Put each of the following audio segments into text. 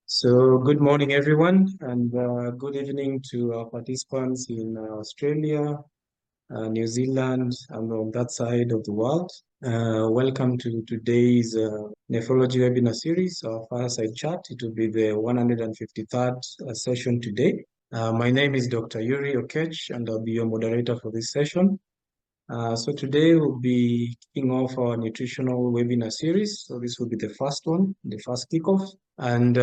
So, good morning, everyone, and good evening to our participants in Australia, New Zealand, and on that side of the world. Welcome to today's nephrology webinar series, our Fireside chat. It will be the 153rd session today. My name is Dr. Yuri Okech, and I'll be your moderator for this session. So today we'll be kicking off our nutritional webinar series. So this will be the first one, the first kickoff. And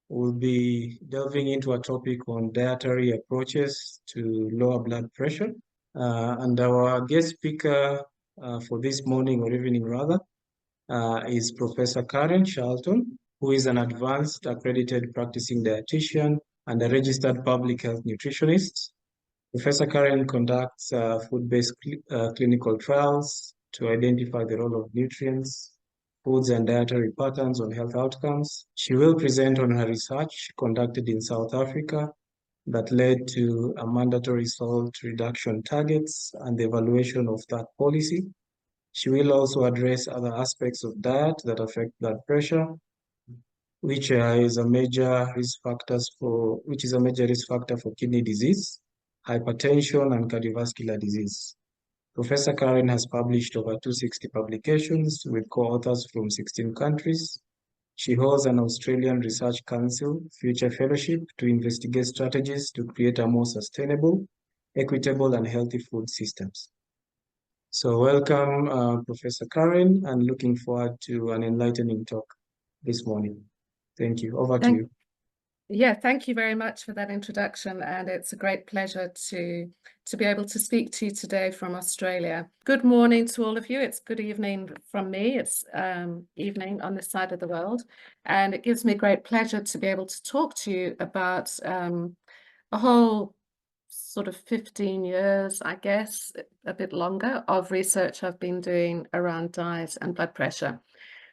we'll be delving into a topic on dietary approaches to lower blood pressure. And our guest speaker for this morning or evening rather is Professor Karen Charlton, who is an advanced accredited practicing dietitian and a registered public health nutritionist. Professor Karen conducts food-based clinical trials to identify the role of nutrients, foods, and dietary patterns on health outcomes. She will present on her research conducted in South Africa that led to a mandatory salt reduction targets and the evaluation of that policy. She will also address other aspects of diet that affect blood pressure, which is a major risk factor for kidney disease, hypertension, and cardiovascular disease. Professor Karen has published over 260 publications with co-authors from 16 countries. She holds an Australian Research Council Future Fellowship to investigate strategies to create a more sustainable, equitable, and healthy food systems. So welcome, Professor Karen, and looking forward to an enlightening talk this morning. Thank you. Over to you. Yeah, thank you very much for that introduction, and it's a great pleasure to be able to speak to you today from Australia. Good morning to all of you. It's good evening from me. It's evening on this side of the world, and it gives me great pleasure to be able to talk to you about a whole sort of 15 years, I guess, a bit longer, of research I've been doing around diet and blood pressure.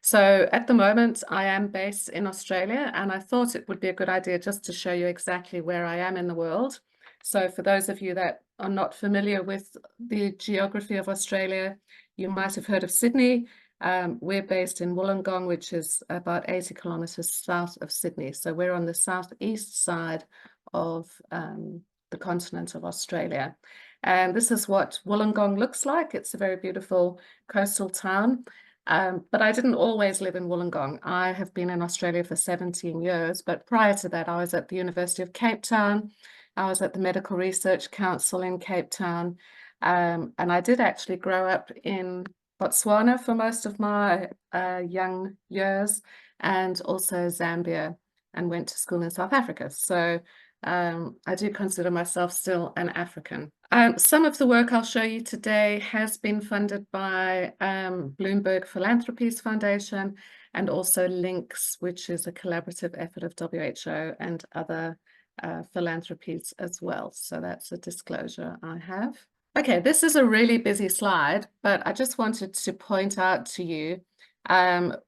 So at the moment, I am based in Australia, and I thought it would be a good idea just to show you exactly where I am in the world. So for those of you that are not familiar with the geography of Australia, you might have heard of Sydney. We're based in Wollongong, which is about 80 kilometers south of Sydney. So we're on the southeast side of the continent of Australia. And this is what Wollongong looks like. It's a very beautiful coastal town. But I didn't always live in Wollongong. I have been in Australia for 17 years, but prior to that, I was at the University of Cape Town. I was at the Medical Research Council in Cape Town. And I did actually grow up in Botswana for most of my young years, and also Zambia, and went to school in South Africa. So I do consider myself still an African. Some of the work I'll show you today has been funded by Bloomberg Philanthropies Foundation, and also LINKS, which is a collaborative effort of WHO and other philanthropies as well. So that's a disclosure I have. Okay, this is a really busy slide, but I just wanted to point out to you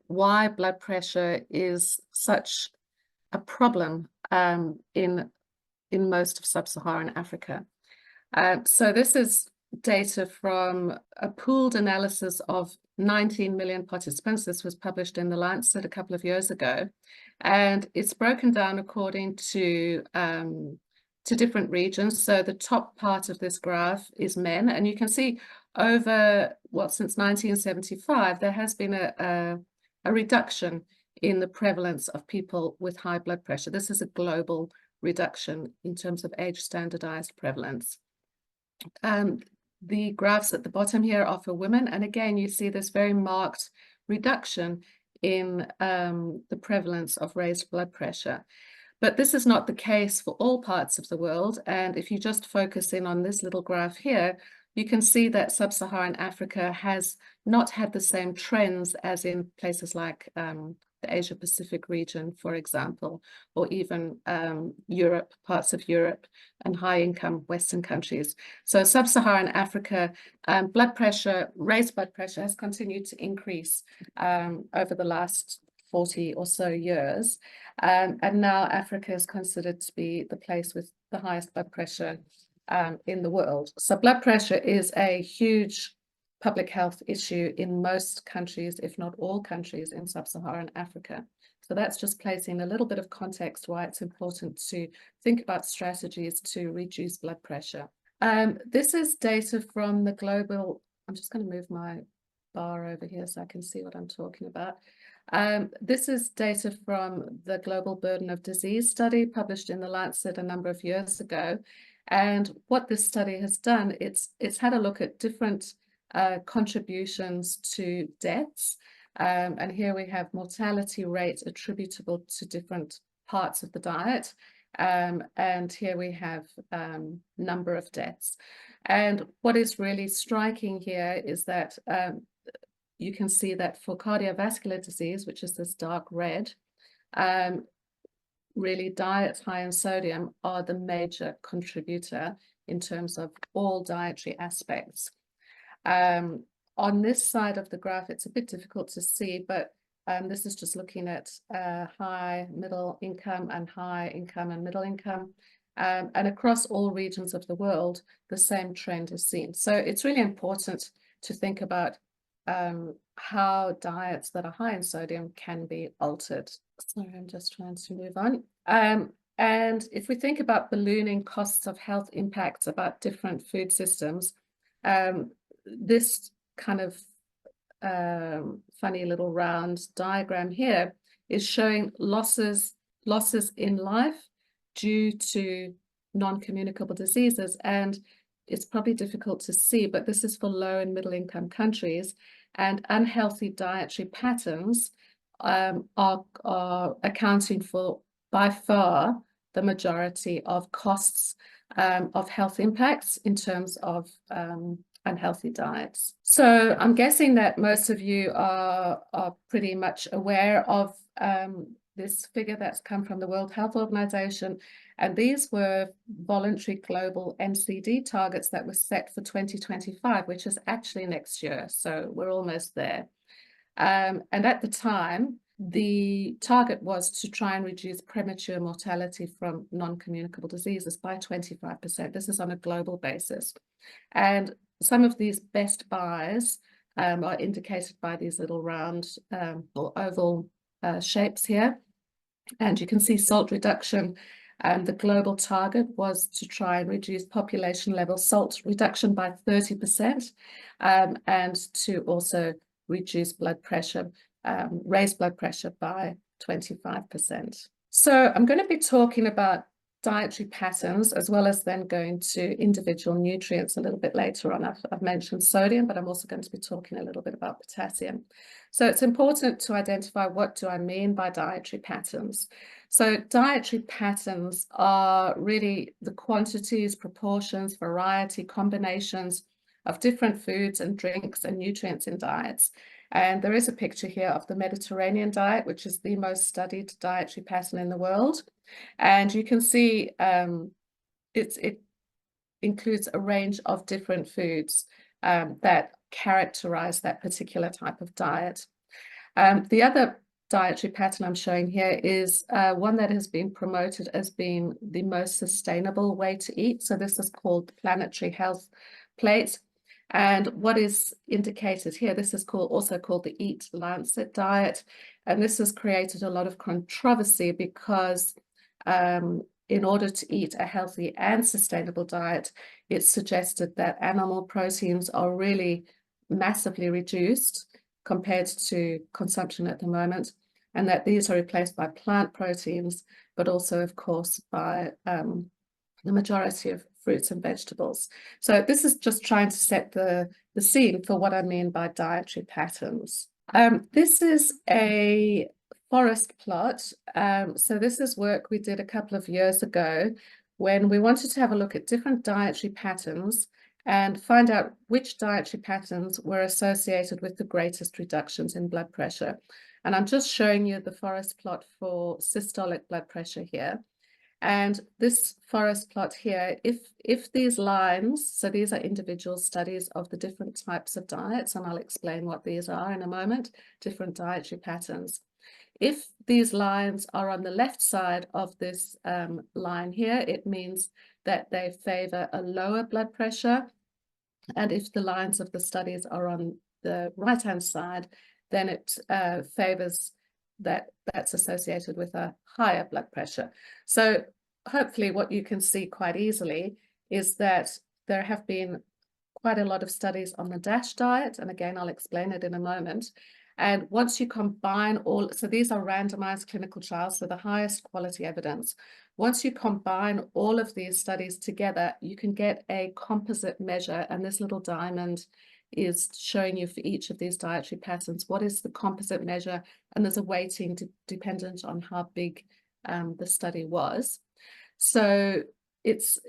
why blood pressure is such a problem in most of sub-Saharan Africa. So this is data from a pooled analysis of 19 million participants. This was published in The Lancet a couple of years ago, and it's broken down according to different regions. So the top part of this graph is men, and you can see over, well, since 1975, there has been a reduction in the prevalence of people with high blood pressure. This is a global reduction in terms of age standardized prevalence. The graphs at the bottom here are for women, and again you see this very marked reduction in the prevalence of raised blood pressure. But this is not the case for all parts of the world, and if you just focus in on this little graph here, you can see that sub-Saharan Africa has not had the same trends as in places like the Asia Pacific region, for example, or even Europe, parts of Europe, and high-income Western countries. So sub-Saharan Africa, raised blood pressure has continued to increase over the last 40 or so years. And now Africa is considered to be the place with the highest blood pressure in the world. So blood pressure is a huge public health issue in most countries, if not all countries, in sub-Saharan Africa. So that's just placing a little bit of context why it's important to think about strategies to reduce blood pressure. This is data from the global, I'm just going to move my bar over here so I can see what I'm talking about. This is data from the Global Burden of Disease study published in The Lancet a number of years ago. And what this study has done, it's had a look at different contributions to deaths. And here we have mortality rate attributable to different parts of the diet. And here we have number of deaths. And what is really striking here is that you can see that for cardiovascular disease, which is this dark red, really diets high in sodium are the major contributor in terms of all dietary aspects. On this side of the graph, it's a bit difficult to see, but this is just looking at high, middle income and high income and middle income. And across all regions of the world, the same trend is seen. So it's really important to think about how diets that are high in sodium can be altered. Sorry, I'm just trying to move on. And if we think about ballooning costs of health impacts about different food systems, this kind of funny little round diagram here is showing losses in life due to non-communicable diseases. And it's probably difficult to see, but this is for low and middle income countries, and unhealthy dietary patterns are accounting for by far the majority of costs of health impacts in terms of unhealthy diets. So I'm guessing that most of you are pretty much aware of this figure that's come from the World Health Organization. And these were voluntary global NCD targets that were set for 2025, which is actually next year. So we're almost there. And at the time, the target was to try and reduce premature mortality from non-communicable diseases by 25%. This is on a global basis. And some of these best buys are indicated by these little round or oval shapes here. And you can see salt reduction. And the global target was to try and reduce population level salt reduction by 30% and to also reduce blood pressure, raise blood pressure by 25%. So I'm going to be talking about dietary patterns, as well as then going to individual nutrients a little bit later on. I've mentioned sodium, but I'm also going to be talking a little bit about potassium. So it's important to identify what do I mean by dietary patterns. So dietary patterns are really the quantities, proportions, variety, combinations of different foods and drinks and nutrients in diets. And there is a picture here of the Mediterranean diet, which is the most studied dietary pattern in the world. And you can see it includes a range of different foods that characterize that particular type of diet. The other dietary pattern I'm showing here is one that has been promoted as being the most sustainable way to eat. So this is called the Planetary Health Plate. And what is indicated here, this is also called the Eat Lancet diet. And this has created a lot of controversy because in order to eat a healthy and sustainable diet, it's suggested that animal proteins are really massively reduced compared to consumption at the moment, and that these are replaced by plant proteins, but also, of course, by the majority of fruits and vegetables. So this is just trying to set the scene for what I mean by dietary patterns. This is a forest plot. So this is work we did a couple of years ago when we wanted to have a look at different dietary patterns and find out which dietary patterns were associated with the greatest reductions in blood pressure. And I'm just showing you the forest plot for systolic blood pressure here. And this forest plot here, if these lines, so these are individual studies of the different types of diets, and I'll explain what these are in a moment, different dietary patterns. If these lines are on the left side of this line here, it means that they favor a lower blood pressure. And if the lines of the studies are on the right-hand side, then it favors that's associated with a higher blood pressure. So hopefully what you can see quite easily is that there have been quite a lot of studies on the DASH diet. And again, I'll explain it in a moment. And once you combine all, so these are randomized clinical trials, so the highest quality evidence. Once you combine all of these studies together, you can get a composite measure. And this little diamond is showing you for each of these dietary patterns, what is the composite measure? And there's a weighting dependent on how big the study was. So it's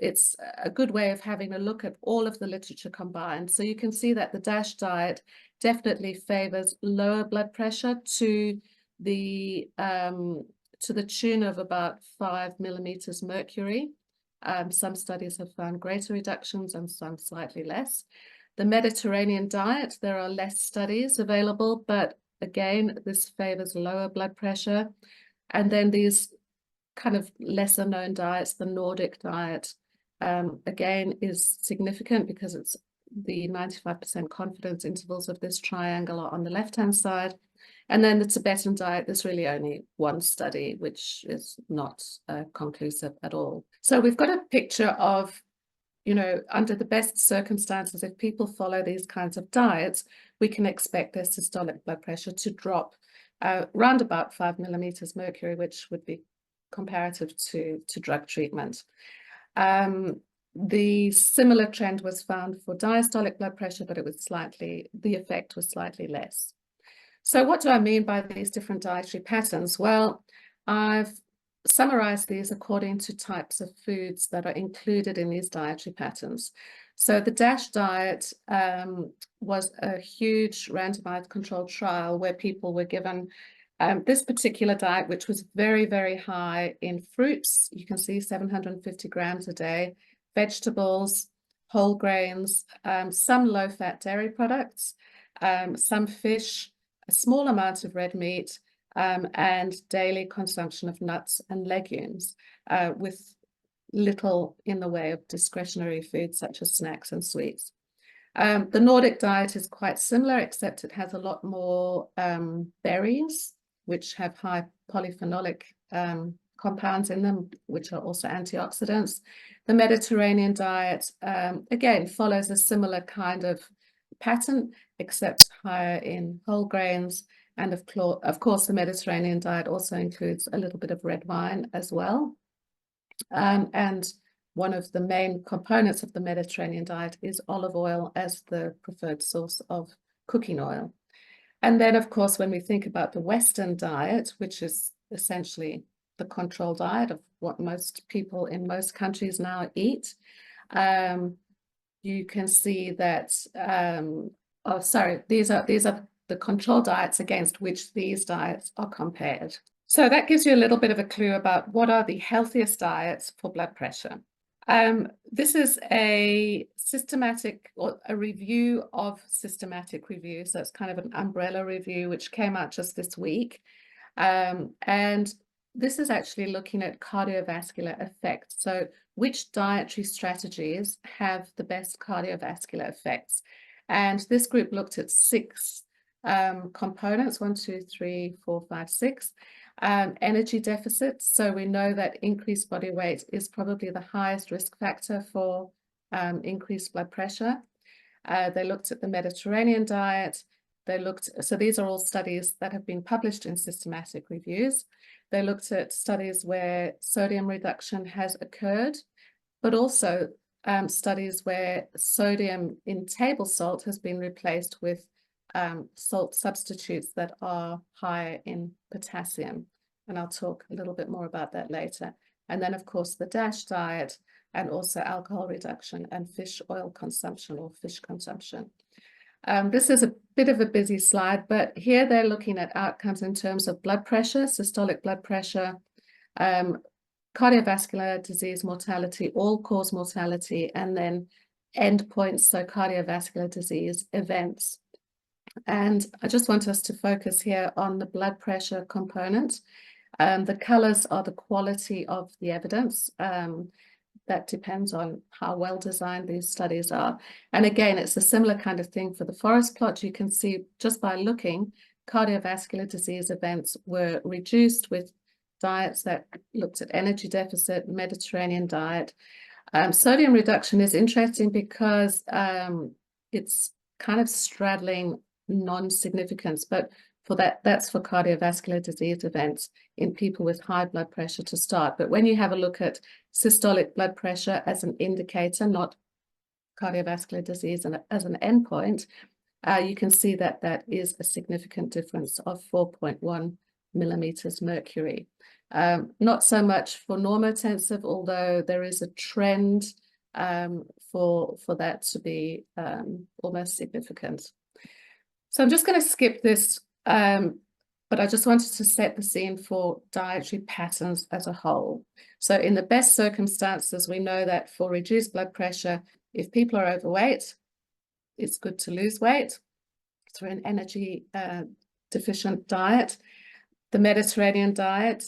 a good way of having a look at all of the literature combined. So you can see that the DASH diet definitely favors lower blood pressure to the tune of about 5 millimeters mercury. Some studies have found greater reductions and some slightly less. The Mediterranean diet, there are less studies available, but again, this favors lower blood pressure. And then these kind of lesser known diets, the Nordic diet, again, is significant because it's the 95% confidence intervals of this triangle are on the left-hand side. And then the Tibetan diet, there's really only one study, which is not conclusive at all. So we've got a picture of, you know, under the best circumstances, if people follow these kinds of diets, we can expect their systolic blood pressure to drop around about 5 millimeters mercury, which would be comparative to drug treatment. The similar trend was found for diastolic blood pressure, but it was the effect was slightly less. So what do I mean by these different dietary patterns? Well, I've summarized these according to types of foods that are included in these dietary patterns. So the DASH diet was a huge randomized controlled trial where people were given this particular diet, which was very, very high in fruits. You can see 750 grams a day, vegetables, whole grains, some low-fat dairy products, some fish, a small amount of red meat, and daily consumption of nuts and legumes, with little in the way of discretionary foods such as snacks and sweets. The Nordic diet is quite similar, except it has a lot more berries, which have high polyphenolic compounds in them, which are also antioxidants. The Mediterranean diet, again, follows a similar kind of pattern, except higher in whole grains. And of course, the Mediterranean diet also includes a little bit of red wine as well. And one of the main components of the Mediterranean diet is olive oil as the preferred source of cooking oil. And then, of course, when we think about the Western diet, which is essentially the control diet of what most people in most countries now eat, you can see that, these are the control diets against which these diets are compared. So that gives you a little bit of a clue about what are the healthiest diets for blood pressure. This is a systematic or a review of systematic reviews. So it's kind of an umbrella review which came out just this week. And this is actually looking at cardiovascular effects. So which dietary strategies have the best cardiovascular effects? And this group looked at 6 components, 1, 2, 3, 4, 5, 6. Energy deficits. So we know that increased body weight is probably the highest risk factor for increased blood pressure. They looked at the Mediterranean diet. So these are all studies that have been published in systematic reviews. They looked at studies where sodium reduction has occurred, but also studies where sodium in table salt has been replaced with salt substitutes that are higher in potassium. And I'll talk a little bit more about that later. And then, of course, the DASH diet and also alcohol reduction and fish oil consumption or fish consumption. This is a bit of a busy slide, but here they're looking at outcomes in terms of blood pressure, systolic blood pressure, cardiovascular disease mortality, all-cause mortality, and then endpoints, so cardiovascular disease events. And I just want us to focus here on the blood pressure component. The colors are the quality of the evidence. that depends on how well designed these studies are. And again, it's a similar kind of thing for the forest plot. You can see just by looking, cardiovascular disease events were reduced with diets that looked at energy deficit, Mediterranean diet. Sodium reduction is interesting because it's kind of straddling non-significance, but for that's for cardiovascular disease events in people with high blood pressure to start. But when you have a look at systolic blood pressure as an indicator, not cardiovascular disease as an endpoint, you can see that that is a significant difference of 4.1 millimeters mercury. Not so much for normotensive, although there is a trend for that to be almost significant. So I'm just going to skip this, but I just wanted to set the scene for dietary patterns as a whole. So in the best circumstances, we know that for reduced blood pressure, if people are overweight, it's good to lose weight through an energy deficient diet. The Mediterranean diet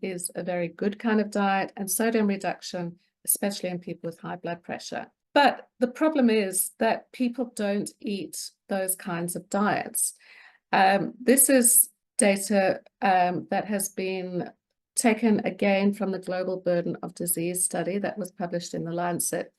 is a very good kind of diet, and sodium reduction, especially in people with high blood pressure. But the problem is that people don't eat those kinds of diets. This is data that has been taken again from the Global Burden of Disease study that was published in The Lancet.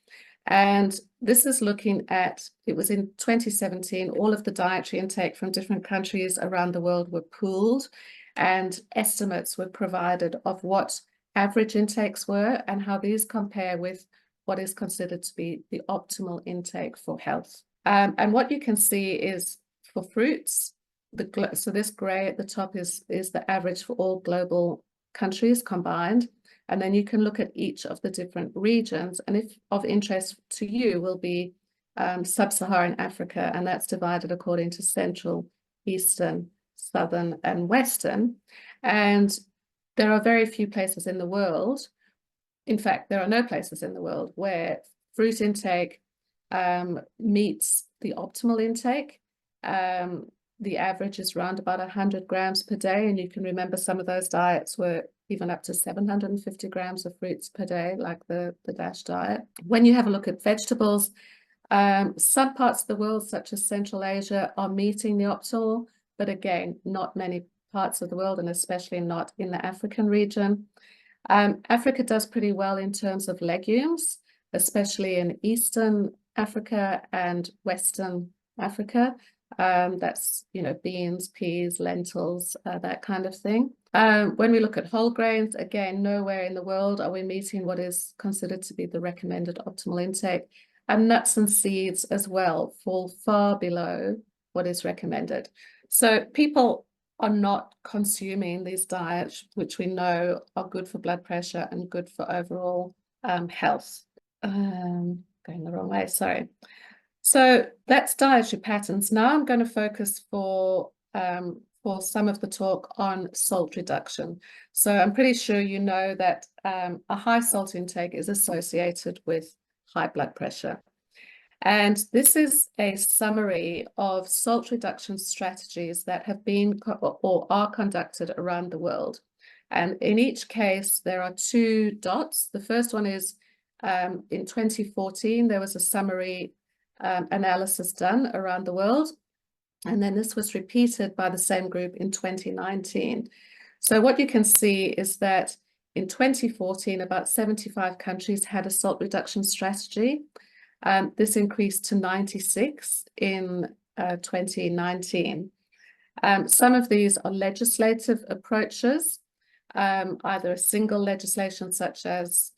And this is looking at, it was in 2017, all of the dietary intake from different countries around the world were pooled, and estimates were provided of what average intakes were and how these compare with what is considered to be the optimal intake for health. And what you can see is for fruits, so this gray at the top is the average for all global countries combined. And then you can look at each of the different regions. And if of interest to you will be sub-Saharan Africa, and that's divided according to Central, Eastern, Southern, and Western. And there are very few places in the world. In fact, there are no places in the world where fruit intake meets the optimal intake. The average is around about 100 grams per day. And you can remember some of those diets were even up to 750 grams of fruits per day, like the DASH diet. When you have a look at vegetables, some parts of the world, such as Central Asia, are meeting the optimal, but again, not many parts of the world, and especially not in the African region. Africa does pretty well in terms of legumes, especially in Eastern Africa and Western Africa. That's, beans, peas, lentils, that kind of thing. When we look at whole grains, again, nowhere in the world are we meeting what is considered to be the recommended optimal intake. And nuts and seeds as well fall far below what is recommended. So people are not consuming these diets, which we know are good for blood pressure and good for overall health. Going the wrong way, sorry. So that's dietary patterns. Now I'm going to focus for some of the talk on salt reduction. So I'm pretty sure you know that a high salt intake is associated with high blood pressure. And this is a summary of salt reduction strategies that have been or are conducted around the world. And in each case, there are two dots. The first one is in 2014, there was a summary analysis done around the world. And then this was repeated by the same group in 2019. So what you can see is that in 2014, about 75 countries had a salt reduction strategy. This increased to 96 in 2019. Some of these are legislative approaches, either a single legislation such as,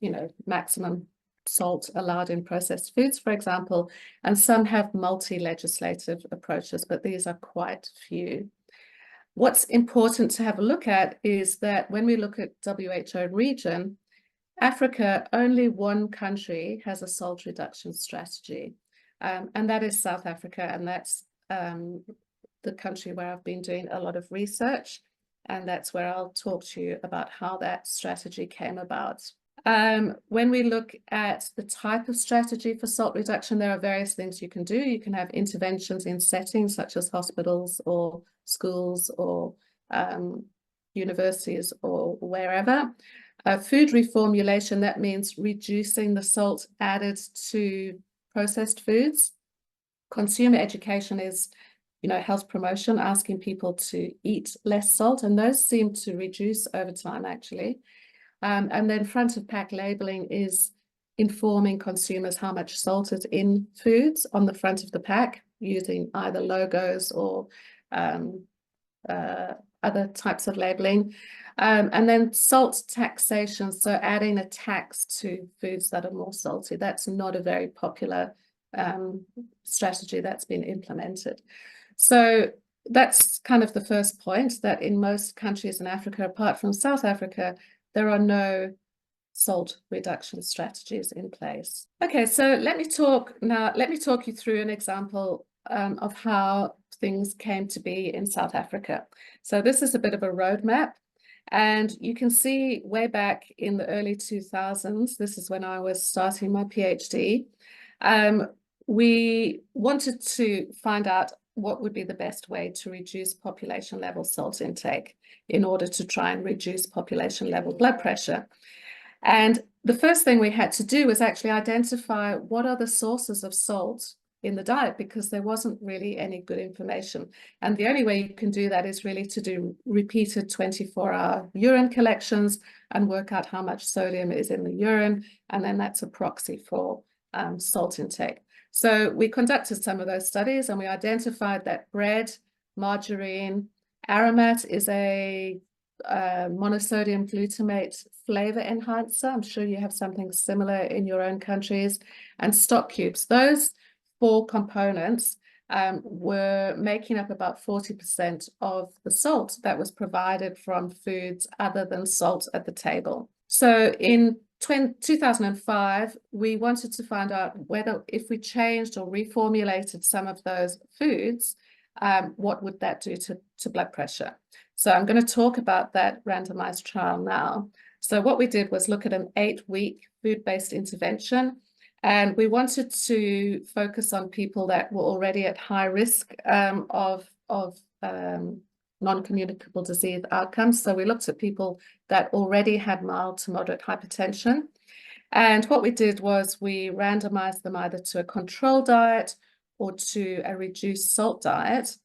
maximum salt allowed in processed foods, for example, and some have multi-legislative approaches, but these are quite few. What's important to have a look at is that when we look at WHO region, Africa, only one country has a salt reduction strategy, and that is South Africa, and that's the country where I've been doing a lot of research, and that's where I'll talk to you about how that strategy came about. When we look at the type of strategy for salt reduction, there are various things you can do. You can have interventions in settings such as hospitals or schools or universities or wherever. Food reformulation, that means reducing the salt added to processed foods. Consumer education is, health promotion, asking people to eat less salt, and those seem to reduce over time, actually. And then front of pack labeling is informing consumers how much salt is in foods on the front of the pack, using either logos or other types of labeling. And then salt taxation, so adding a tax to foods that are more salty. That's not a very popular strategy that's been implemented. So that's kind of the first point, that in most countries in Africa, apart from South Africa, there are no salt reduction strategies in place. Okay, so let me talk you through an example of how things came to be in South Africa. So this is a bit of a roadmap, and you can see way back in the early 2000s, this is when I was starting my PhD, we wanted to find out what would be the best way to reduce population level salt intake in order to try and reduce population level blood pressure. And the first thing we had to do was actually identify what are the sources of salt in the diet, because there wasn't really any good information. And the only way you can do that is really to do repeated 24-hour urine collections and work out how much sodium is in the urine. And then that's a proxy for salt intake. So we conducted some of those studies, and we identified that bread, margarine, aromat is a monosodium glutamate flavor enhancer. I'm sure you have something similar in your own countries. And stock cubes. Those 4 components were making up about 40% of the salt that was provided from foods other than salt at the table. So in 2005, we wanted to find out whether, if we changed or reformulated some of those foods, what would that do to blood pressure? So I'm going to talk about that randomized trial now. So what we did was look at an 8-week food-based intervention, and we wanted to focus on people that were already at high risk of non-communicable disease outcomes. So we looked at people that already had mild to moderate hypertension. And what we did was we randomized them either to a control diet or to a reduced salt diet.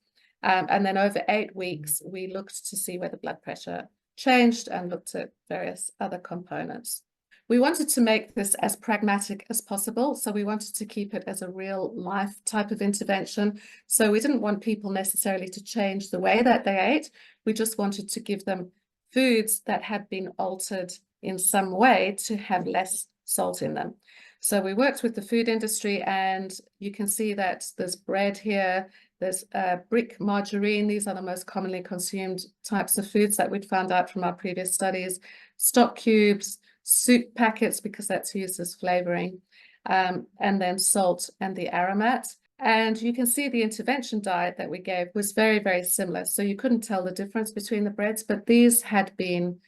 And then over 8 weeks, we looked to see whether blood pressure changed and looked at various other components. We wanted to make this as pragmatic as possible. So we wanted to keep it as a real life type of intervention. So we didn't want people necessarily to change the way that they ate. We just wanted to give them foods that had been altered in some way to have less salt in them. So we worked with the food industry, and you can see that there's bread here, there's brick margarine. These are the most commonly consumed types of foods that we'd found out from our previous studies. Stock cubes, soup packets, because that's used as flavoring, and then salt and the aromat. And you can see the intervention diet that we gave was very, very similar. So you couldn't tell the difference between the breads, but these had been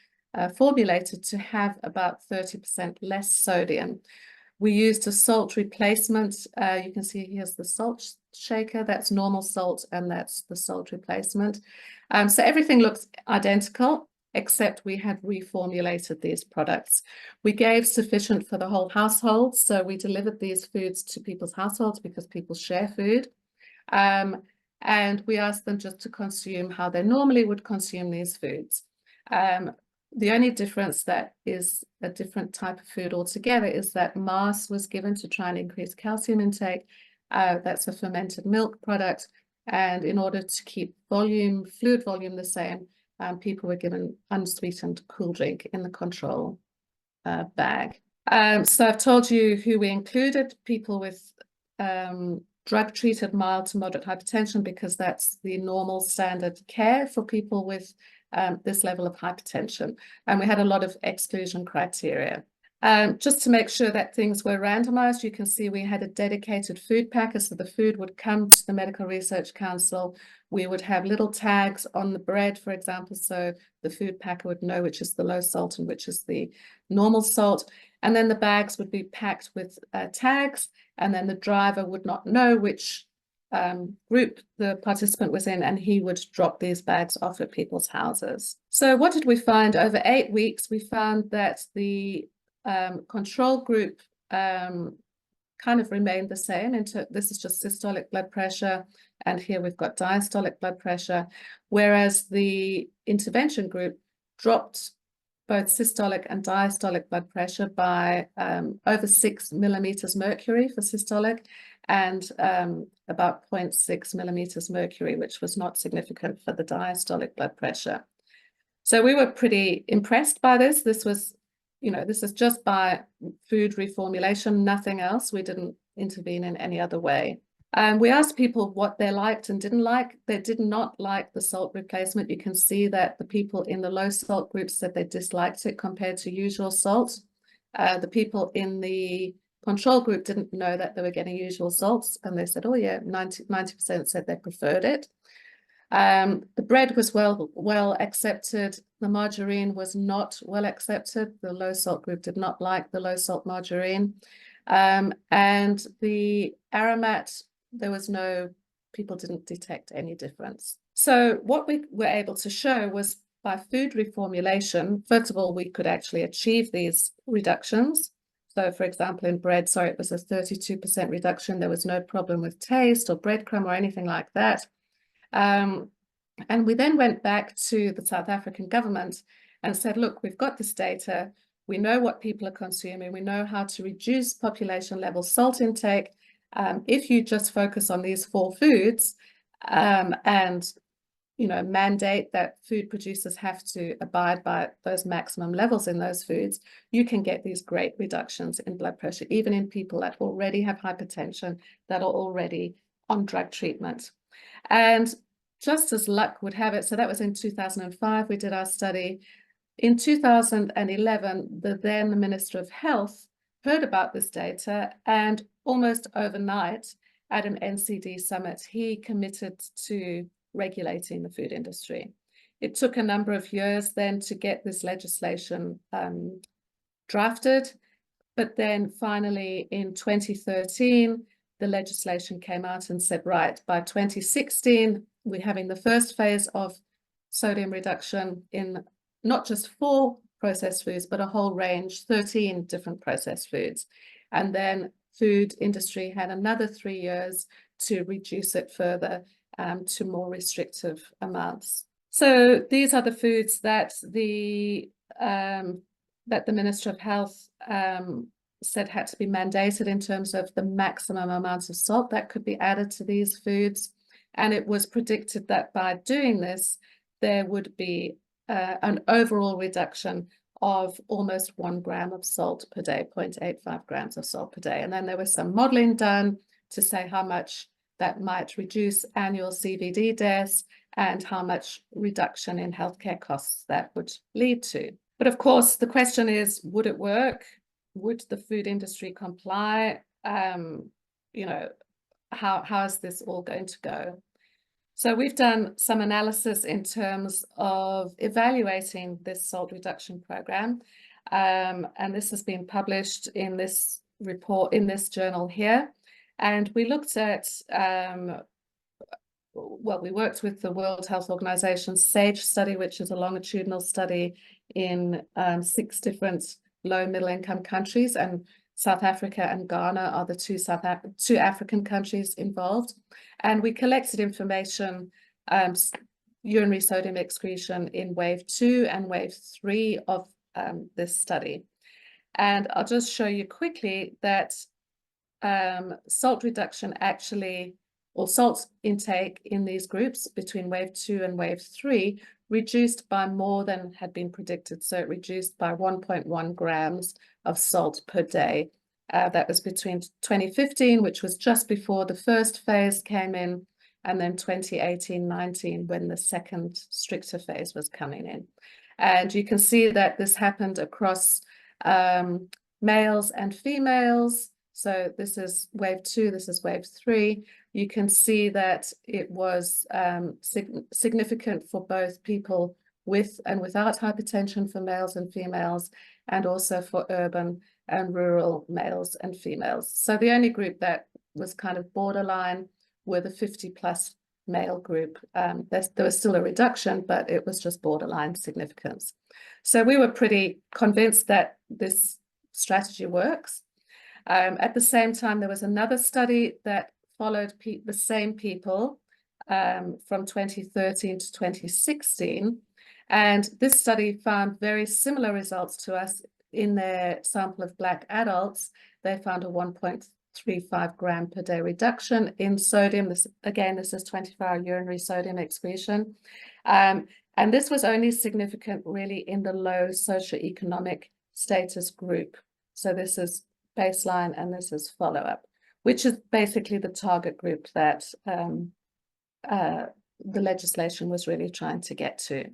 formulated to have about 30% less sodium. We used a salt replacement. You can see here's the salt shaker. That's normal salt, and that's the salt replacement. So everything looks identical, except we had reformulated these products. We gave sufficient for the whole household. So we delivered these foods to people's households because people share food. And we asked them just to consume how they normally would consume these foods. The only difference that is a different type of food altogether is that mass was given to try and increase calcium intake. That's a fermented milk product. And in order to keep fluid volume the same, people were given unsweetened cool drink in the control bag. So I've told you who we included: people with drug-treated mild to moderate hypertension, because that's the normal standard care for people with this level of hypertension. And we had a lot of exclusion criteria. Just to make sure that things were randomized, you can see we had a dedicated food packer. So the food would come to the Medical Research Council. We would have little tags on the bread, for example, so the food packer would know which is the low salt and which is the normal salt. And then the bags would be packed with tags, and then the driver would not know which group the participant was in, and he would drop these bags off at people's houses. So what did we find? Over 8 weeks, we found that the control group kind of remained the same. This is just systolic blood pressure, and here we've got diastolic blood pressure, whereas the intervention group dropped both systolic and diastolic blood pressure by over 6 millimeters mercury for systolic, and about 0.6 millimeters mercury, which was not significant for the diastolic blood pressure. So we were pretty impressed by this. This was, this is just by food reformulation, nothing else. We didn't intervene in any other way. We asked people what they liked and didn't like. They did not like the salt replacement. You can see that the people in the low salt group said they disliked it compared to usual salt. The people in the control group didn't know that they were getting usual salts, and they said, oh yeah, 90% said they preferred it. The bread was well accepted. The margarine was not well accepted. The low salt group did not like the low salt margarine. And the aromat, people didn't detect any difference. So what we were able to show was by food reformulation, first of all, we could actually achieve these reductions. So for example, in bread, it was a 32% reduction. There was no problem with taste or breadcrumb or anything like that. And we then went back to the South African government and said, look, we've got this data. We know what people are consuming. We know how to reduce population level salt intake. If you just focus on these 4 foods and mandate that food producers have to abide by those maximum levels in those foods, you can get these great reductions in blood pressure, even in people that already have hypertension, that are already on drug treatment. And just as luck would have it, so that was in 2005, we did our study. In 2011, the then Minister of Health heard about this data, and almost overnight at an NCD summit, he committed to regulating the food industry. It took a number of years then to get this legislation drafted, but then finally in 2013, the legislation came out and said, right, by 2016, we're having the first phase of sodium reduction in not just 4 processed foods, but a whole range, 13 different processed foods. And then food industry had another 3 years to reduce it further to more restrictive amounts. So these are the foods that the Minister of Health said had to be mandated in terms of the maximum amounts of salt that could be added to these foods. And it was predicted that by doing this, there would be an overall reduction of almost 1 gram of salt per day, 0.85 grams of salt per day. And then there was some modeling done to say how much that might reduce annual CVD deaths and how much reduction in healthcare costs that would lead to. But of course, the question is, would it work? Would the food industry comply? How is this all going to go? So we've done some analysis in terms of evaluating this salt reduction program. And this has been published in this report, in this journal here. And we looked at, we worked with the World Health Organization's SAGE study, which is a longitudinal study in 6 different low middle income countries, and South Africa and Ghana are the two African countries involved. And we collected information, urinary sodium excretion in wave 2 and wave 3 of this study. And I'll just show you quickly that salt reduction actually, or salt intake in these groups between wave 2 and wave 3 reduced by more than had been predicted. So it reduced by 1.1 grams of salt per day. That was between 2015, which was just before the first phase came in, and then 2018-19 when the second stricter phase was coming in. And you can see that this happened across males and females. So this is wave 2, this is wave 3. You can see that it was significant for both people with and without hypertension for males and females, and also for urban and rural males and females. So the only group that was kind of borderline were the 50+ male group. There was still a reduction, but it was just borderline significance. So we were pretty convinced that this strategy works. At the same time, there was another study that followed the same people from 2013 to 2016. And this study found very similar results to us. In their sample of Black adults, they found a 1.35 gram per day reduction in sodium. This is 24-hour urinary sodium excretion. And this was only significant really in the low socioeconomic status group. So this is baseline and this is follow-up, which is basically the target group that the legislation was really trying to get to.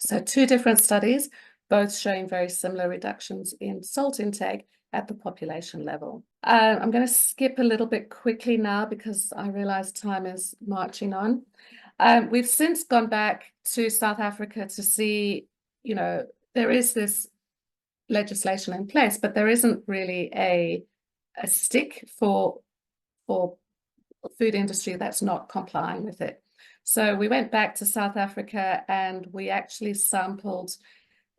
So 2 different studies, both showing very similar reductions in salt intake at the population level. I'm going to skip a little bit quickly now because I realize time is marching on. We've since gone back to South Africa to see, you know, there is this legislation in place, but there isn't really a stick for food industry that's not complying with it. So we went back to South Africa and we actually sampled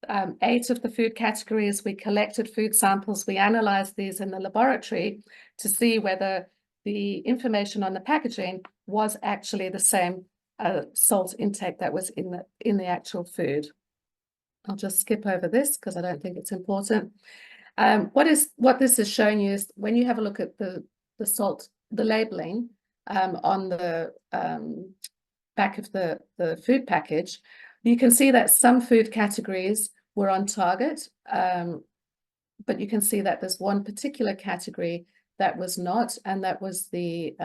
8 of the food categories. We collected food samples. We analyzed these in the laboratory to see whether the information on the packaging was actually the same salt intake that was in the actual food. I'll just skip over this because I don't think it's important. What this is showing you is when you have a look at the salt, the labeling on the back of the food package, you can see that some food categories were on target, but you can see that there's one particular category that was not, and that was the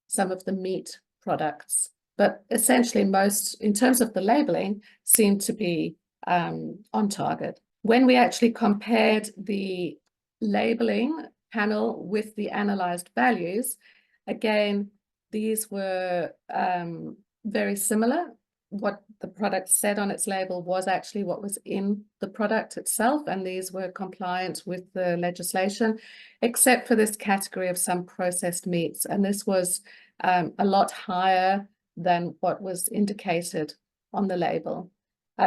some of the meat products. But essentially most, in terms of the labeling, seem to be on target. When we actually compared the labeling panel with the analyzed values, again, these were very similar. What the product said on its label was actually what was in the product itself, and these were compliant with the legislation, except for this category of some processed meats. And this was a lot higher than what was indicated on the label.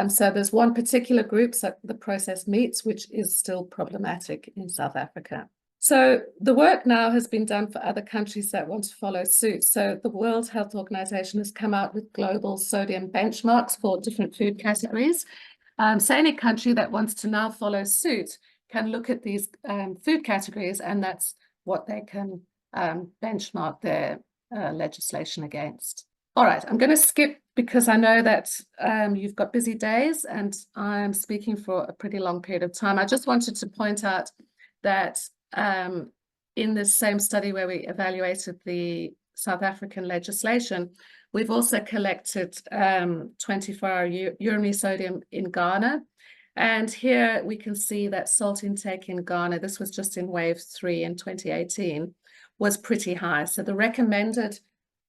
So there's one particular group, so the processed meats, which is still problematic in South Africa. So the work now has been done for other countries that want to follow suit. So the World Health Organization has come out with global sodium benchmarks for different food categories. So any country that wants to now follow suit can look at these food categories, and that's what they can benchmark their legislation against. All right, I'm going to skip because I know that you've got busy days and I'm speaking for a pretty long period of time. I just wanted to point out that in this same study where we evaluated the South African legislation, we've also collected 24-hour urinary sodium in Ghana. And here we can see that salt intake in Ghana, this was just in wave 3 in 2018, was pretty high. So the recommended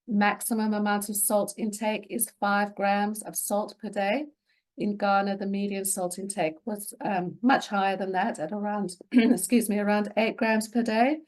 maximum amount of salt intake is 5 grams of salt per day. In Ghana, the median salt intake was much higher than that at around, excuse me, around 8 grams per day.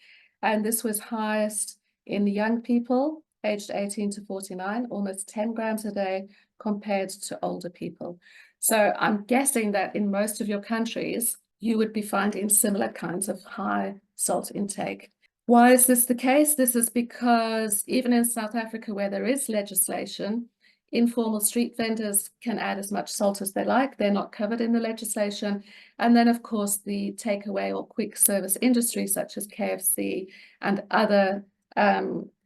And this was highest in young people aged 18 to 49, almost 10 grams a day compared to older people. So I'm guessing that in most of your countries, you would be finding similar kinds of high salt intake. Why is this the case? This is because even in South Africa, where there is legislation, informal street vendors can add as much salt as they like. They're not covered in the legislation. And then, of course, the takeaway or quick service industry, such as KFC and other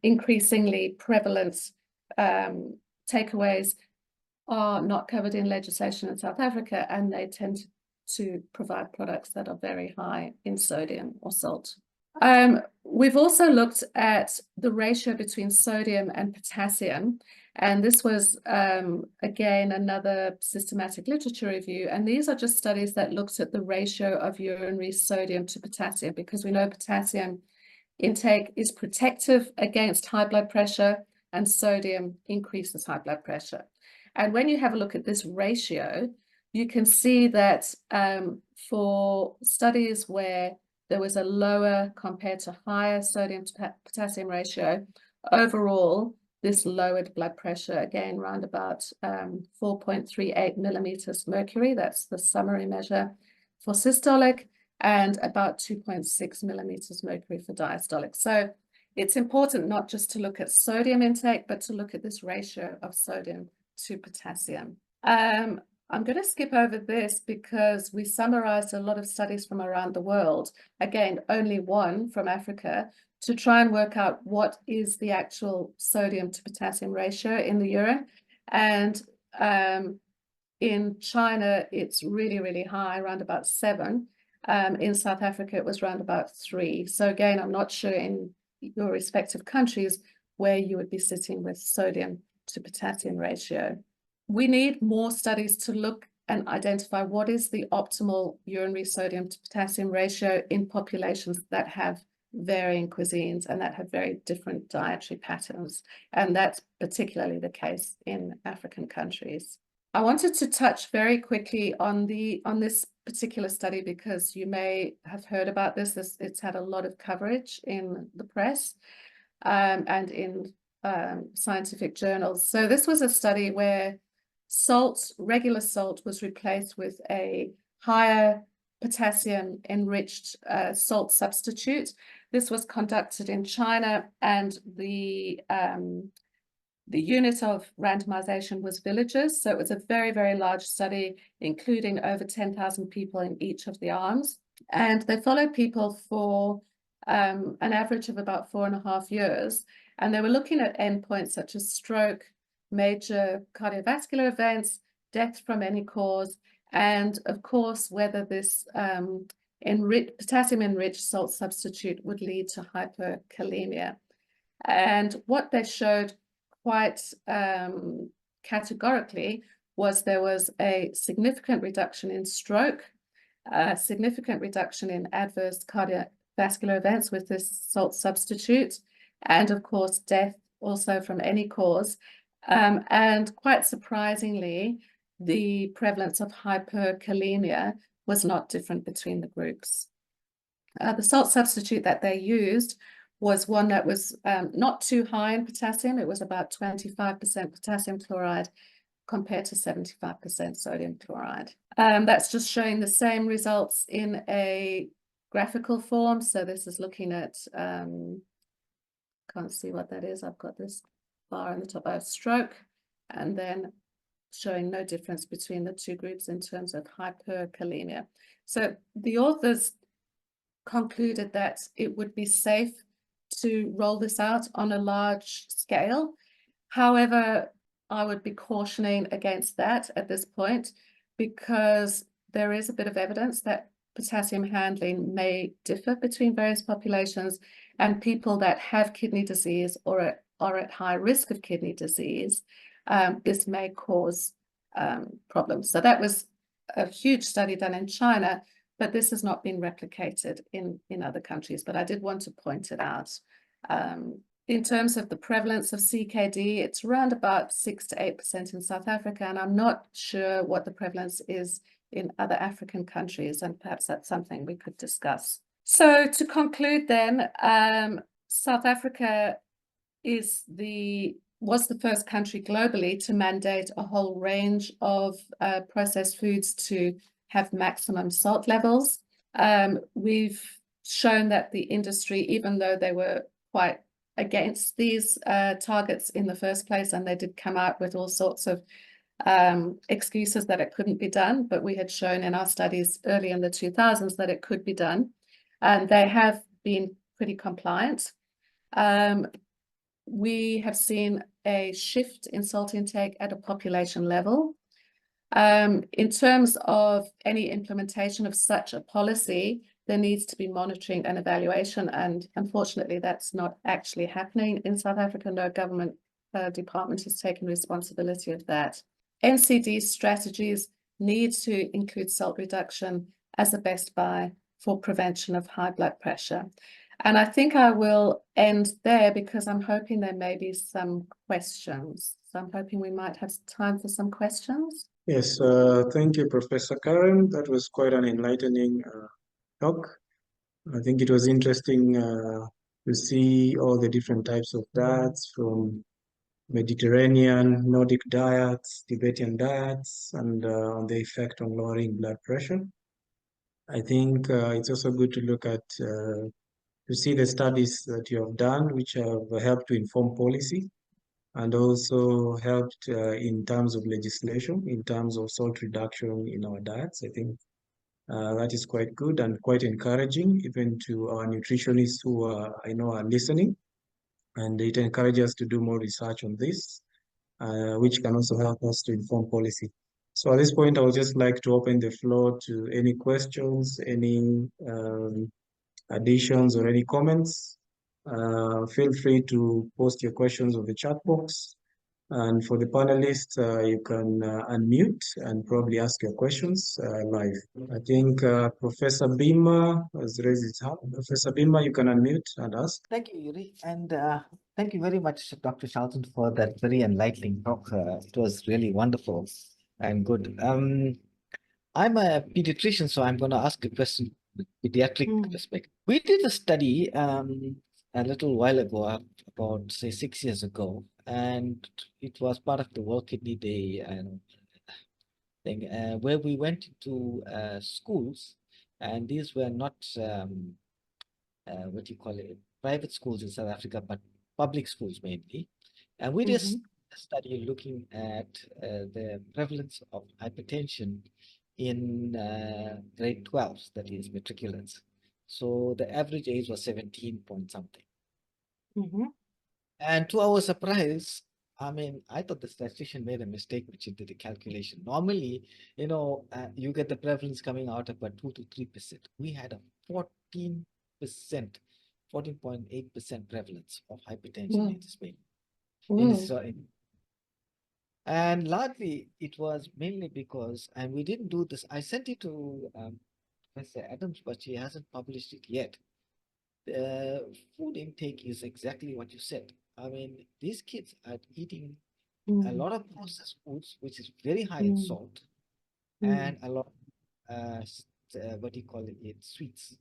increasingly prevalent takeaways, are not covered in legislation in South Africa, and they tend to provide products that are very high in sodium or salt. We've also looked at the ratio between sodium and potassium, and this was, again, another systematic literature review, and these are just studies that looked at the ratio of urinary sodium to potassium, because we know potassium intake is protective against high blood pressure, and sodium increases high blood pressure. And when you have a look at this ratio, you can see that for studies where there was a lower compared to higher sodium to potassium ratio, overall, this lowered blood pressure, again, around about 4.38 millimeters mercury. That's the summary measure for systolic, and about 2.6 millimeters mercury for diastolic. So it's important not just to look at sodium intake, but to look at this ratio of sodium to potassium. I'm going to skip over this because we summarized a lot of studies from around the world. Again, only one from Africa, to try and work out what is the actual sodium to potassium ratio in the urine. And in China, it's really, really high, around about 7. In South Africa, it was around about 3. So again, I'm not sure in your respective countries where you would be sitting with sodium to potassium ratio. We need more studies to look and identify what is the optimal urinary sodium to potassium ratio in populations that have varying cuisines and that have very different dietary patterns. And that's particularly the case in African countries. I wanted to touch very quickly on this particular study because you may have heard about this. It's had a lot of coverage in the press and in scientific journals. So this was a study where regular salt was replaced with a higher potassium enriched salt substitute. This was conducted in China, and the unit of randomization was villages. So it was a very, very large study, including over 10,000 people in each of the arms. And they followed people for an average of about 4.5 years. And they were looking at endpoints such as stroke, major cardiovascular events, death from any cause, and of course, whether this potassium-enriched salt substitute would lead to hyperkalemia. And what they showed quite categorically was there was a significant reduction in stroke, a significant reduction in adverse cardiovascular events with this salt substitute, and of course, death also from any cause. And quite surprisingly, the prevalence of hyperkalemia was not different between the groups. The salt substitute that they used was one that was not too high in potassium. It was about 25% potassium chloride compared to 75% sodium chloride. That's just showing the same results in a graphical form. So this is looking at, can't see what that is. I've got this bar on the top of stroke, and then showing no difference between the two groups in terms of hyperkalemia. So the authors concluded that it would be safe to roll this out on a large scale. However, I would be cautioning against that at this point because there is a bit of evidence that potassium handling may differ between various populations, and people that have kidney disease or are at high risk of kidney disease, this may cause problems. So that was a huge study done in China, but this has not been replicated in other countries. But I did want to point it out. In terms of the prevalence of CKD, it's around about 6 to 8% in South Africa, and I'm not sure what the prevalence is in other African countries, and perhaps that's something we could discuss. So to conclude then, South Africa was the first country globally to mandate a whole range of processed foods to have maximum salt levels. We've shown that the industry, even though they were quite against these targets in the first place, and they did come out with all sorts of excuses that it couldn't be done, but we had shown in our studies early in the 2000s that it could be done, and they have been pretty compliant. We have seen a shift in salt intake at a population level. In terms of any implementation of such a policy, there needs to be monitoring and evaluation, and unfortunately that's not actually happening in South Africa. No government department has taken responsibility of that. NCD strategies need to include salt reduction as a best buy for prevention of high blood pressure. And I think I will end there because I'm hoping there may be some questions. So I'm hoping we might have time for some questions. Yes, thank you, Professor Karen. That was quite an enlightening talk. I think it was interesting to see all the different types of diets from Mediterranean, Nordic diets, Tibetan diets, and on the effect on lowering blood pressure. I think it's also good to look at to see the studies that you have done, which have helped to inform policy and also helped in terms of legislation, in terms of salt reduction in our diets. I think that is quite good and quite encouraging, even to our nutritionists who I know are listening. And it encourages us to do more research on this, which can also help us to inform policy. So at this point, I would just like to open the floor to any questions, any additions or any comments. Feel free to post your questions on the chat box. And for the panelists, you can unmute and probably ask your questions live. I think Professor Bima has raised his hand. Professor Bima, you can unmute and ask. Thank you, Yuri. And thank you very much, Dr. Charlton, for that very enlightening talk. It was really wonderful and good. I'm a pediatrician, so I'm going to ask a question with pediatric perspective. We did a study a little while ago, about say 6 years ago, and it was part of the World Kidney Day thing, where we went to schools, and these were not what do you call it, private schools in South Africa, but public schools mainly. And we did a study looking at the prevalence of hypertension in grade 12, that is matriculants. So the average age was 17 point something. And to our surprise, I mean, I thought the statistician made a mistake when she did the calculation. Normally, you know, you get the prevalence coming out of about 2 to 3%. We had a 14%, 14.8% prevalence of hypertension in this baby. And largely, it was mainly because, and we didn't do this, I sent it to Professor Adams, but she hasn't published it yet. The food intake is exactly what you said. I mean, these kids are eating a lot of processed foods, which is very high in salt, and a lot of, what do you call it, sweets.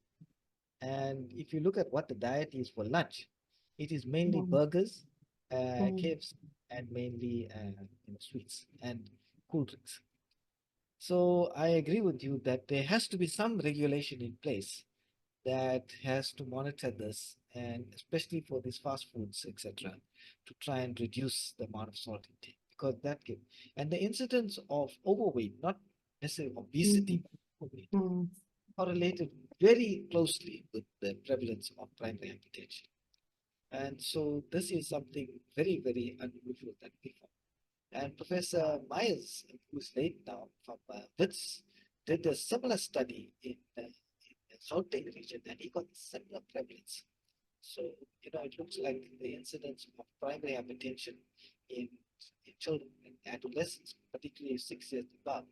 And if you look at what the diet is for lunch, it is mainly burgers, KFC, and mainly sweets and cool drinks. So I agree with you that there has to be some regulation in place that has to monitor this, and especially for these fast foods, etc., to try and reduce the amount of salt intake, because that can, and the incidence of overweight, not necessarily obesity, but overweight, correlated very closely with the prevalence of primary hypertension. And so this is something very, very unusual that we found. And Professor Myers, who's late now from WITS, did a similar study in Charlton region, and he got similar prevalence. So, you know, it looks like the incidence of primary hypertension in children and adolescents, particularly 6 years above,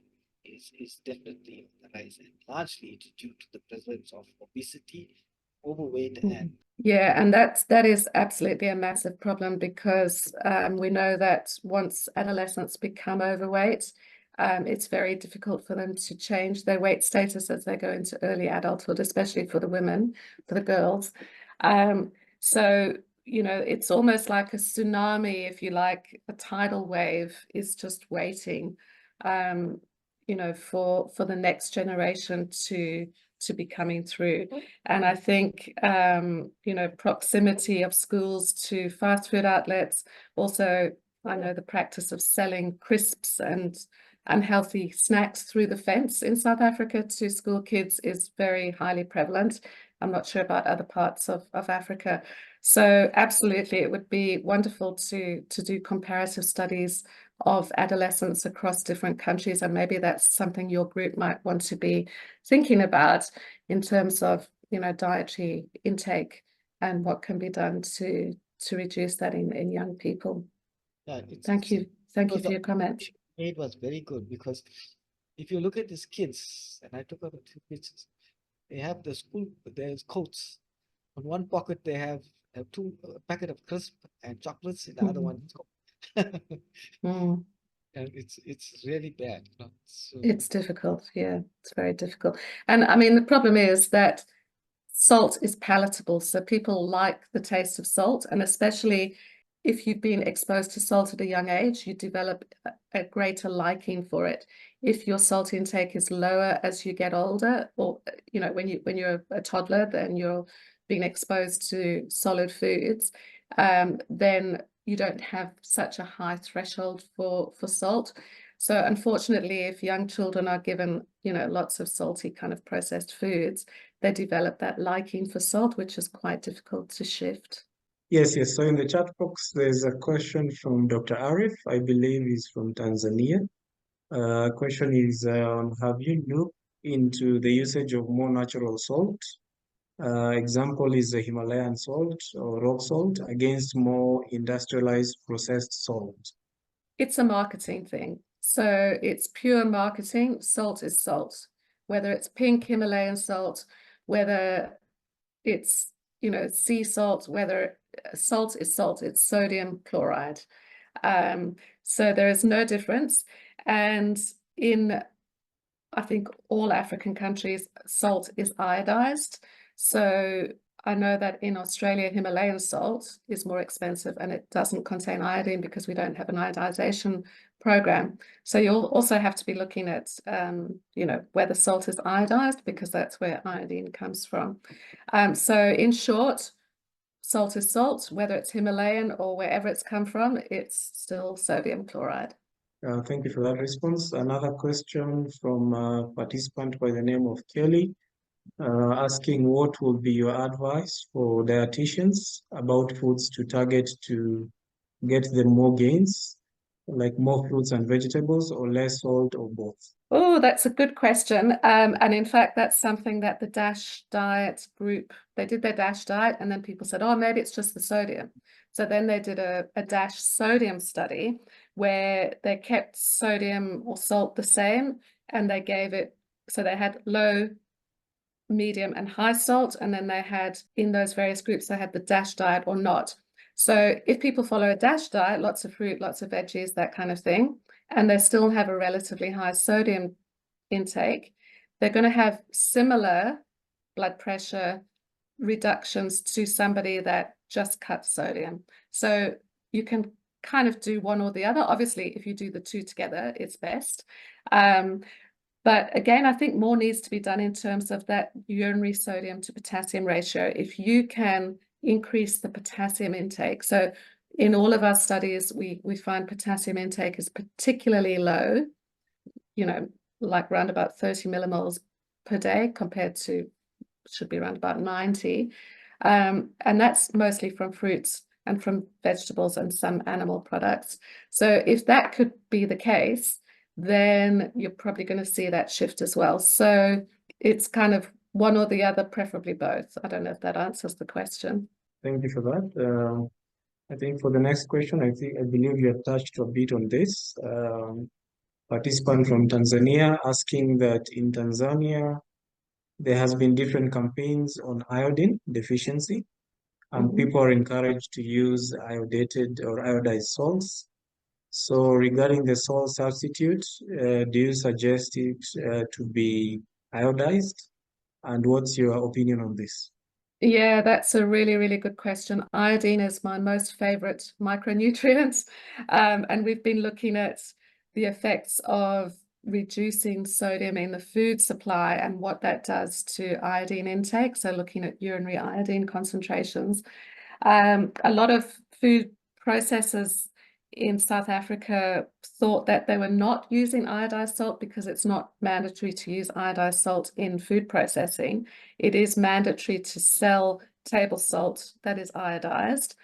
is definitely on the rise, and largely due to the presence of obesity, overweight, and yeah, and that is absolutely a massive problem, because we know that once adolescents become overweight, it's very difficult for them to change their weight status as they go into early adulthood, especially for the women, for the girls. So, you know, it's almost like a tsunami, if you like, a tidal wave is just waiting, you know, for the next generation to be coming through. And I think, you know, proximity of schools to fast food outlets, also, I know the practice of selling crisps and unhealthy snacks through the fence in South Africa to school kids is very highly prevalent. I'm not sure about other parts of Africa. So absolutely, it would be wonderful to do comparative studies of adolescents across different countries, and maybe that's something your group might want to be thinking about in terms of, you know, dietary intake and what can be done to reduce that in young people. yeah, Thank you for your comment. It was very good, because if you look at these kids, and I took out a few pictures, they have the school, there's coats. On one pocket they have two packet of crisp and chocolates, in the other one is Coke. And it's really bad. You know? So, it's difficult, yeah, it's very difficult. And I mean, the problem is that salt is palatable. So people like the taste of salt, and especially if you've been exposed to salt at a young age, you develop a greater liking for it. If your salt intake is lower as you get older, or when you're a toddler, then you're being exposed to solid foods, then you don't have such a high threshold for salt. So unfortunately, if young children are given, lots of salty kind of processed foods, they develop that liking for salt, which is quite difficult to shift. Yes, yes. So in the chat box, there's a question from Dr. Arif, I believe he's from Tanzania. Question is, have you looked into the usage of more natural salt? Example is the Himalayan salt or rock salt against more industrialized processed salt. It's a marketing thing. So it's pure marketing. Salt is salt, whether it's pink Himalayan salt, whether it's, sea salt, whether salt is salt, it's sodium chloride. So there is no difference. And in, I think, all African countries, salt is iodized. So I know that in Australia, Himalayan salt is more expensive and it doesn't contain iodine because we don't have an iodization program. So you'll also have to be looking at, whether salt is iodized, because that's where iodine comes from. So in short, salt is salt, whether it's Himalayan or wherever it's come from, it's still sodium chloride. Thank you for that response. Another question from a participant by the name of Kelly, asking what would be your advice for dietitians about foods to target to get them more gains, like more fruits and vegetables or less salt or both? Oh, that's a good question. And in fact, that's something that the DASH diet group, they did their DASH diet, and then people said, oh, maybe it's just the sodium. So then they did a DASH sodium study where they kept sodium or salt the same, and they gave it, so they had low, medium, and high salt, and then they had, in those various groups, they had the DASH diet or not. So if people follow a DASH diet, lots of fruit, lots of veggies, that kind of thing, and they still have a relatively high sodium intake, they're going to have similar blood pressure reductions to somebody that just cut sodium. So you can kind of do one or the other. Obviously, if you do the two together, it's best. But again, I think more needs to be done in terms of that urinary sodium to potassium ratio. If you can increase the potassium intake. So in all of our studies, we find potassium intake is particularly low, like around about 30 millimoles per day compared to, should be around about 90. And that's mostly from fruits and from vegetables and some animal products. So if that could be the case, then you're probably going to see that shift as well. So it's kind of one or the other, preferably both. I don't know if that answers the question. Thank you for that. I think for the next question, I believe you have touched a bit on this. Participant from Tanzania asking that in Tanzania, there has been different campaigns on iodine deficiency, and people are encouraged to use iodated or iodized salts. So regarding the salt substitute, do you suggest it to be iodized? And what's your opinion on this? Yeah, that's a really, really good question. Iodine is my most favorite micronutrient. And we've been looking at the effects of reducing sodium in the food supply and what that does to iodine intake. So looking at urinary iodine concentrations. A lot of food processors in South Africa thought that they were not using iodized salt because it's not mandatory to use iodized salt in food processing. It is mandatory to sell table salt that is iodized.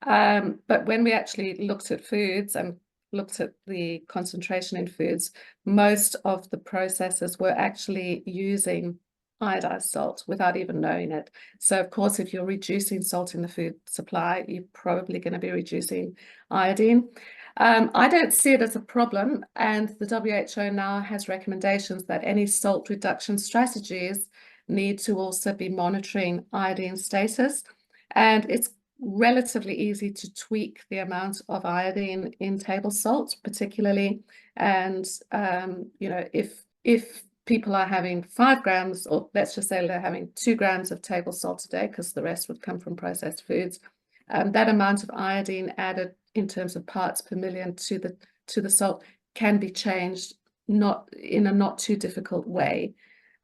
But when we actually looked at foods and looked at the concentration in foods, most of the processors were actually using iodized salt without even knowing it. So of course, if you're reducing salt in the food supply, you're probably going to be reducing iodine. I don't see it as a problem, and the WHO now has recommendations that any salt reduction strategies need to also be monitoring iodine status, and it's relatively easy to tweak the amount of iodine in table salt, particularly, and if people are having 5 grams, or let's just say they're having 2 grams of table salt a day, because the rest would come from processed foods, that amount of iodine added in terms of parts per million to the salt can be changed not in a not too difficult way.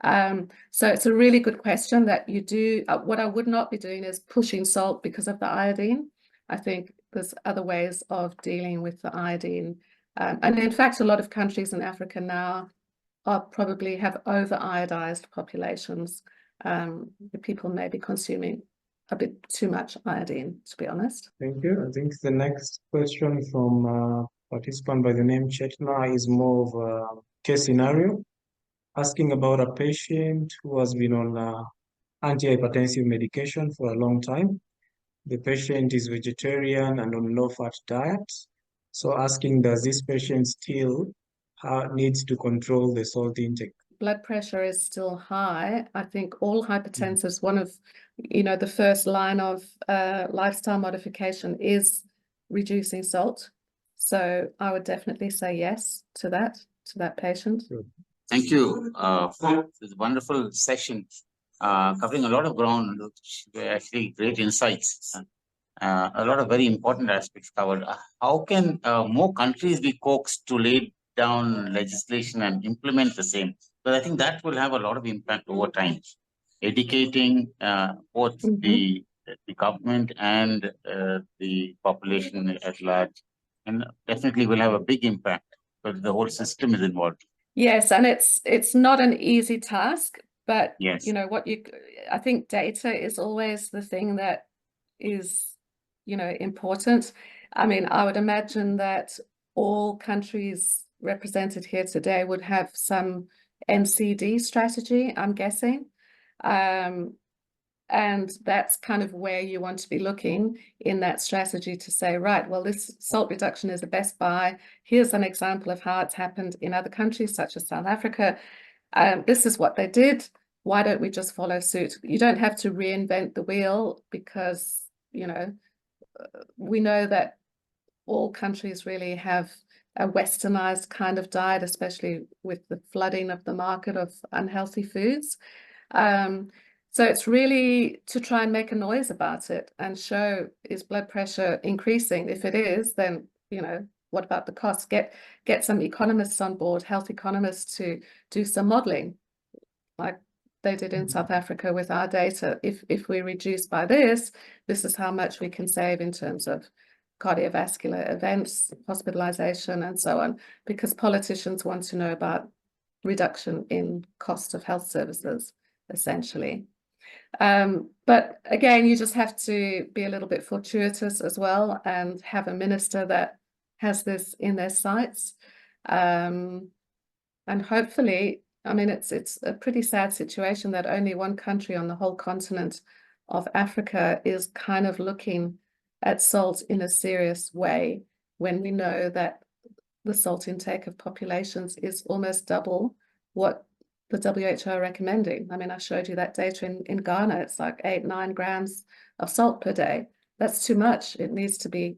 So it's a really good question that you do. What I would not be doing is pushing salt because of the iodine. I think there's other ways of dealing with the iodine. And in fact, a lot of countries in Africa now probably have over-iodized populations. People may be consuming a bit too much iodine, to be honest. Thank you. I think the next question from participant by the name Chetna is more of a case scenario, asking about a patient who has been on antihypertensive medication for a long time. The patient is vegetarian and on low-fat diet. So asking, does this patient still needs to control the salt intake? Blood pressure is still high. I think all hypertensives, one of, the first line of lifestyle modification is reducing salt. So I would definitely say yes to that patient. Thank you for this wonderful session, covering a lot of ground, which were actually great insights. A lot of very important aspects covered. How can more countries be coaxed to lay down legislation and implement the same? But I think that will have a lot of impact over time. Educating both the government and the population at large, and definitely will have a big impact because the whole system is involved. Yes, and it's not an easy task, but yes, I think data is always the thing that is important. I mean, I would imagine that all countries represented here today would have some NCD strategy, I'm guessing. And that's kind of where you want to be looking in that strategy to say, right, well, this salt reduction is the best buy. Here's an example of how it's happened in other countries, such as South Africa. This is what they did. Why don't we just follow suit? You don't have to reinvent the wheel because, we know that all countries really have a westernized kind of diet, especially with the flooding of the market of unhealthy foods. So it's really to try and make a noise about it and show, is blood pressure increasing? If it is, then, what about the cost? Get some economists on board, health economists, to do some modeling, like they did in South Africa with our data. If we reduce by this is how much we can save in terms of cardiovascular events, hospitalization, and so on, because politicians want to know about reduction in cost of health services, essentially. But again, you just have to be a little bit fortuitous as well and have a minister that has this in their sights. And hopefully, I mean, it's a pretty sad situation that only one country on the whole continent of Africa is kind of looking at salt in a serious way, when we know that the salt intake of populations is almost double what the WHO are recommending. I mean, I showed you that data in Ghana. It's like 8-9 grams of salt per day. That's too much. It needs to be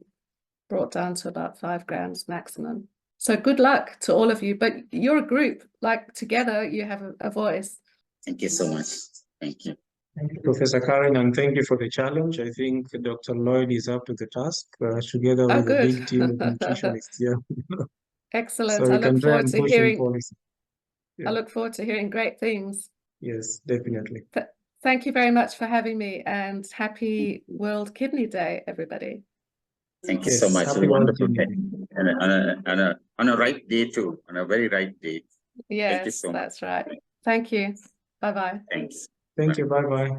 brought down to about 5 grams maximum. So good luck to all of you, but you're a group, like together you have a voice. Thank you so much. Thank you. Thank you, Professor Karen, and thank you for the challenge. I think Dr. Lloyd is up to the task, together with a big team of nutritionists here. Excellent. So I we can look try forward and to push hearing. policy. I look forward to hearing great things. Yes, definitely. Thank you very much for having me, and happy World Kidney Day, everybody. Thank you so much. It's a wonderful day. And on a right day too, on a very right day. Yes, Thank you so much. That's right. Thank you. Bye-bye. Thanks. Thank you. Bye-bye.